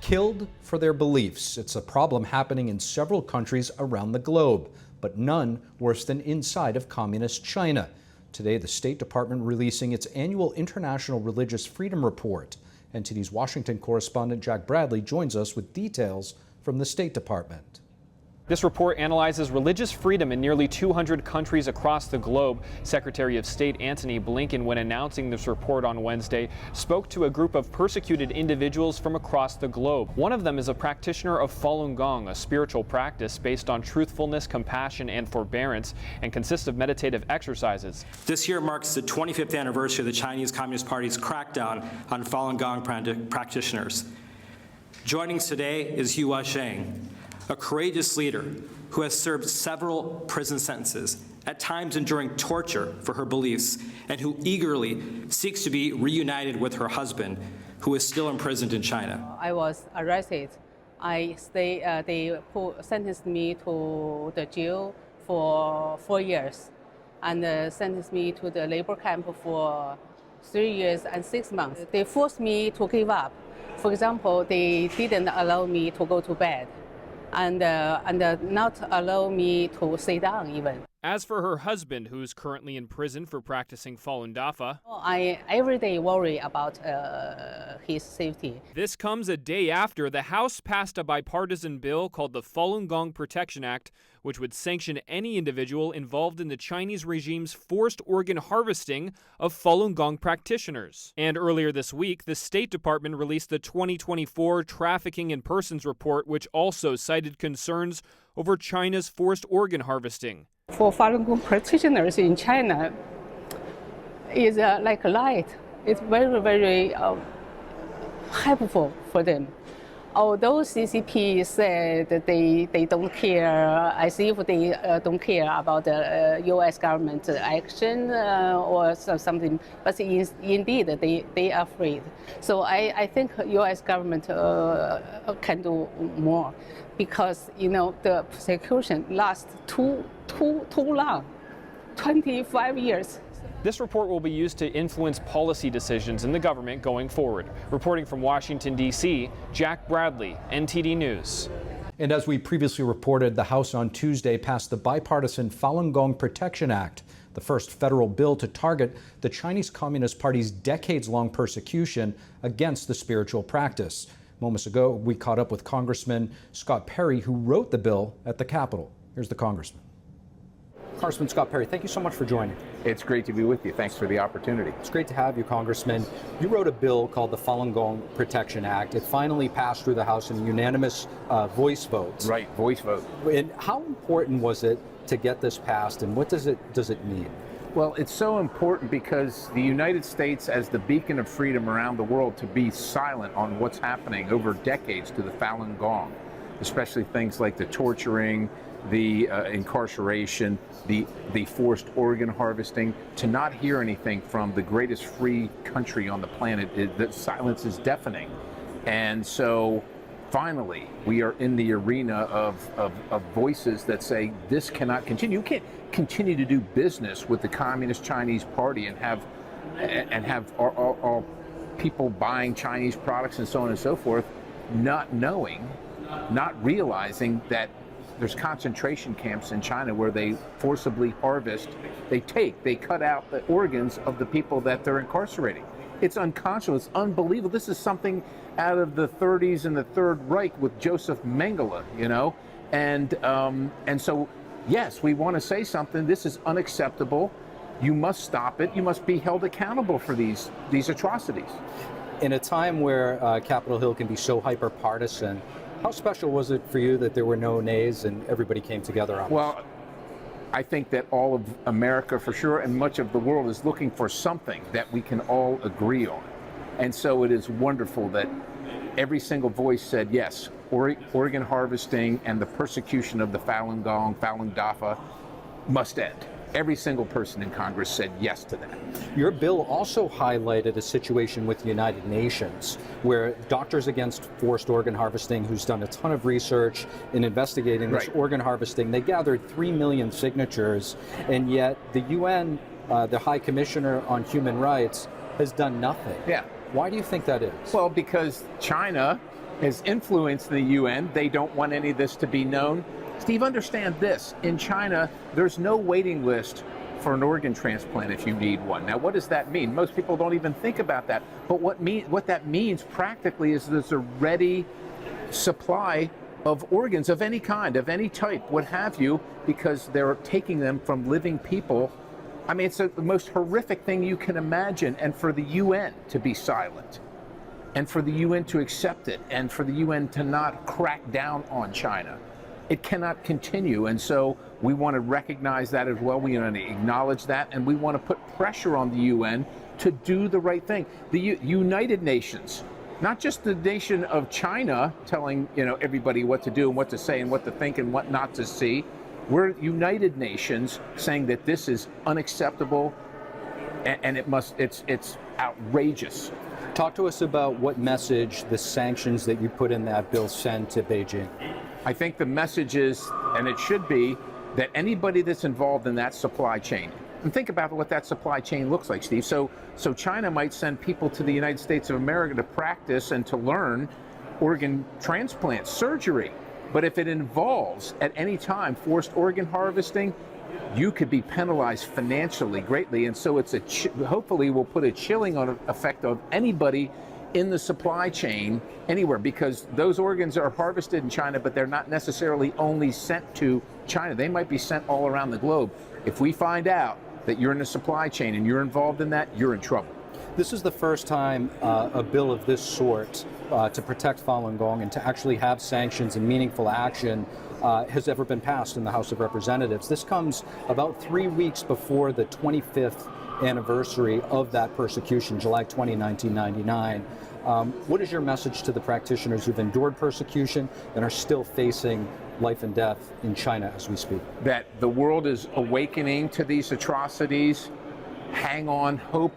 Killed for their beliefs. It's a problem happening in several countries around the globe, but none worse than inside of communist China. Today, the State Department releasing its annual International Religious Freedom Report. NTD's Washington correspondent Jack Bradley joins us with details from the State Department. This report analyzes religious freedom in nearly 200 countries across the globe. Secretary of State Antony Blinken, when announcing this report on Wednesday, spoke to a group of persecuted individuals from across the globe. One of them is a practitioner of Falun Gong, a spiritual practice based on truthfulness, compassion, and forbearance, and consists of meditative exercises. This year marks the 25th anniversary of the Chinese Communist Party's crackdown on Falun Gong practitioners. Joining us today is Hua Sheng, a courageous leader who has served several prison sentences, at times enduring torture for her beliefs, and who eagerly seeks to be reunited with her husband, who is still imprisoned in China. I was arrested. They sentenced me to the jail for 4 years and sentenced me to the labor camp for 3 years and 6 months. They forced me to give up. For example, they didn't allow me to go to bed, and not allow me to sit down even. As for her husband, who's currently in prison for practicing Falun Dafa, I every day worry about his safety. This comes a day after the House passed a bipartisan bill called the Falun Gong Protection Act, which would sanction any individual involved in the Chinese regime's forced organ harvesting of Falun Gong practitioners. And earlier this week, the State Department released the 2024 Trafficking in Persons report, which also cited concerns over China's forced organ harvesting. For Falun Gong practitioners in China, is like a light. It's very, very helpful for them. Although CCP said that they don't care, as if they don't care about the U.S. government action or something, but indeed they are afraid. So I think U.S. government can do more, because the persecution lasts too long, 25 years. This report will be used to influence policy decisions in the government going forward. Reporting from Washington, D.C., Jack Bradley, NTD News. And as we previously reported, the House on Tuesday passed the bipartisan Falun Gong Protection Act, the first federal bill to target the Chinese Communist Party's decades-long persecution against the spiritual practice. Moments ago, we caught up with Congressman Scott Perry, who wrote the bill at the Capitol. Here's the Congressman. Congressman Scott Perry, thank you so much for joining. It's great to be with you. Thanks for the opportunity. It's great to have you, Congressman. You wrote a bill called the Falun Gong Protection Act. It finally passed through the House in unanimous voice votes. Right, voice vote. And how important was it to get this passed, and what does it mean? Well, it's so important because the United States, as the beacon of freedom around the world, to be silent on what's happening over decades to the Falun Gong, especially things like the torturing, the incarceration, the forced organ harvesting, to not hear anything from the greatest free country on the planet, that silence is deafening. And so finally, we are in the arena of voices that say this cannot continue. You can't continue to do business with the Communist Chinese Party and have all people buying Chinese products and so on and so forth, not knowing, not realizing that there's concentration camps in China where they forcibly harvest, they cut out the organs of the people that they're incarcerating. It's unconscionable, it's unbelievable. This is something out of the 30s and the Third Reich with Joseph Mengele, and so, yes, we want to say something. This is unacceptable. You must stop it. You must be held accountable for these atrocities. In a time where Capitol Hill can be so hyper-partisan, how special was it for you that there were no nays and everybody came together on this? Well, I think that all of America, for sure, and much of the world is looking for something that we can all agree on. And so it is wonderful that every single voice said, yes, organ harvesting and the persecution of the Falun Gong, Falun Dafa must end. Every single person in Congress said yes to that. Your bill also highlighted a situation with the United Nations where Doctors Against Forced Organ Harvesting, who's done a ton of research in investigating this organ harvesting, they gathered 3 million signatures, and yet the UN, the High Commissioner on Human Rights, has done nothing. Yeah. Why do you think that is? Well, because China has influence in the UN. They don't want any of this to be known. Steve, understand this. In China, there's no waiting list for an organ transplant if you need one. Now, what does that mean? Most people don't even think about that. But what that means practically is there's a ready supply of organs of any kind, of any type, what have you, because they're taking them from living people. I mean, it's the most horrific thing you can imagine. And for the UN to be silent, and for the UN to accept it, and for the UN to not crack down on China, it cannot continue. And so we want to recognize that as well. We want to acknowledge that, and we want to put pressure on the UN to do the right thing. The United Nations, not just the nation of China telling everybody what to do and what to say and what to think and what not to see. We're United Nations saying that this is unacceptable, and it's outrageous. Talk to us about what message the sanctions that you put in that bill send to Beijing. I think the message is, and it should be, that anybody that's involved in that supply chain, and think about what that supply chain looks like, Steve. So China might send people to the United States of America to practice and to learn organ transplant surgery. But if it involves at any time forced organ harvesting, you could be penalized financially greatly. And so it's hopefully will put a chilling on effect of anybody in the supply chain anywhere, because those organs are harvested in China, but they're not necessarily only sent to China. They might be sent all around the globe. If we find out that you're in the supply chain and you're involved in that, you're in trouble. This is the first time a bill of this sort to protect Falun Gong and to actually have sanctions and meaningful action has ever been passed in the House of Representatives. This comes about 3 weeks before the 25th anniversary of that persecution, July 20, 1999. What is your message to the practitioners who've endured persecution and are still facing life and death in China as we speak? That the world is awakening to these atrocities. Hang on, hope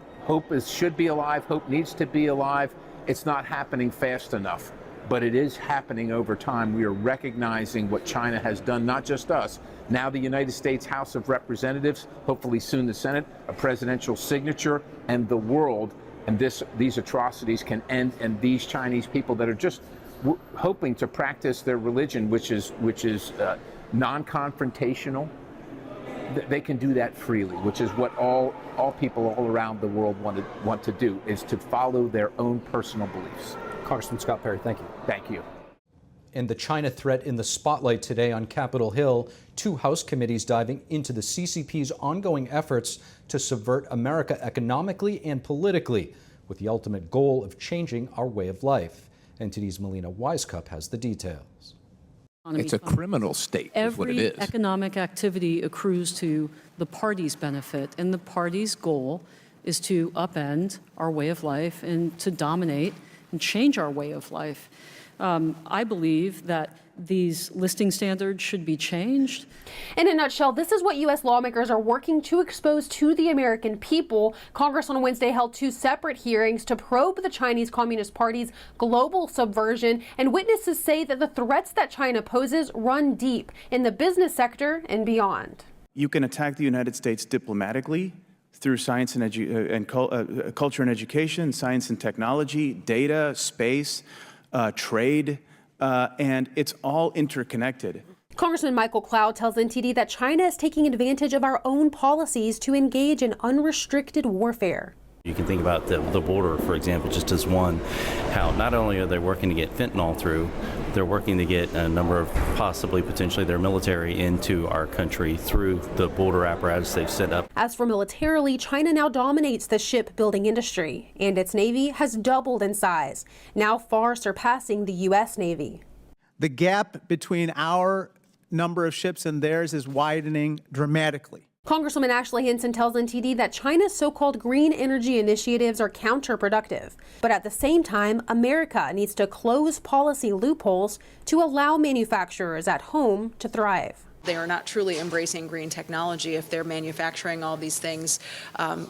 should be alive, hope needs to be alive. It's not happening fast enough, but it is happening over time. We are recognizing what China has done, not just us. Now the United States House of Representatives, hopefully soon the Senate, a presidential signature, and the world, and these atrocities can end, and these Chinese people that are just hoping to practice their religion, which is non-confrontational, they can do that freely, which is what all people all around the world want to do, is to follow their own personal beliefs. Congressman Scott Perry, thank you. Thank you. And the China threat in the spotlight today on Capitol Hill, 2 House committees diving into the CCP's ongoing efforts to subvert America economically and politically, with the ultimate goal of changing our way of life. NTD's Melina Wisecup has the details. It's a criminal state, is what it is. Every economic activity accrues to the party's benefit, and the party's goal is to upend our way of life and to dominate and change our way of life. I believe that these listing standards should be changed. In a nutshell, this is what U.S. lawmakers are working to expose to the American people. Congress on Wednesday held 2 separate hearings to probe the Chinese Communist Party's global subversion, and witnesses say that the threats that China poses run deep in the business sector and beyond. You can attack the United States diplomatically through science and culture and education, science and technology, data, space, trade, and it's all interconnected. Congressman Michael Cloud tells NTD that China is taking advantage of our own policies to engage in unrestricted warfare. You can think about the border, for example, just as one, how not only are they working to get fentanyl through, they're working to get a number of potentially their military into our country through the border apparatus they've set up. As for militarily, China now dominates the shipbuilding industry, and its Navy has doubled in size, now far surpassing the U.S. Navy. The gap between our number of ships and theirs is widening dramatically. Congresswoman Ashley Hinson tells NTD that China's so-called green energy initiatives are counterproductive. But at the same time, America needs to close policy loopholes to allow manufacturers at home to thrive. They are not truly embracing green technology if they're manufacturing all these things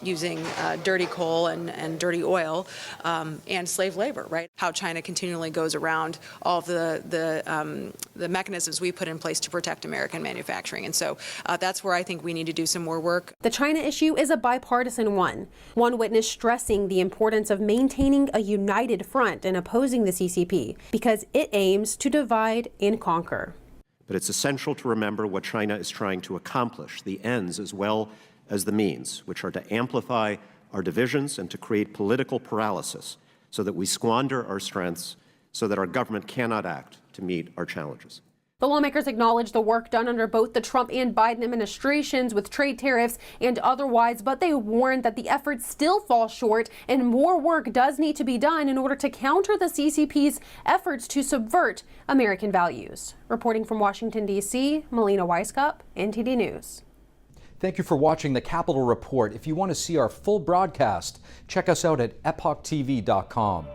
using dirty coal and dirty oil and slave labor, right? How China continually goes around all of the mechanisms we put in place to protect American manufacturing. And so that's where I think we need to do some more work. The China issue is a bipartisan one. One witness stressing the importance of maintaining a united front in opposing the CCP because it aims to divide and conquer. But it's essential to remember what China is trying to accomplish, the ends as well as the means, which are to amplify our divisions and to create political paralysis so that we squander our strengths so that our government cannot act to meet our challenges. The lawmakers acknowledge the work done under both the Trump and Biden administrations with trade tariffs and otherwise, but they warn that the efforts still fall short and more work does need to be done in order to counter the CCP's efforts to subvert American values. Reporting from Washington, D.C., Melina Weisskopf, NTD News. Thank you for watching the Capitol Report. If you want to see our full broadcast, check us out at epochtv.com.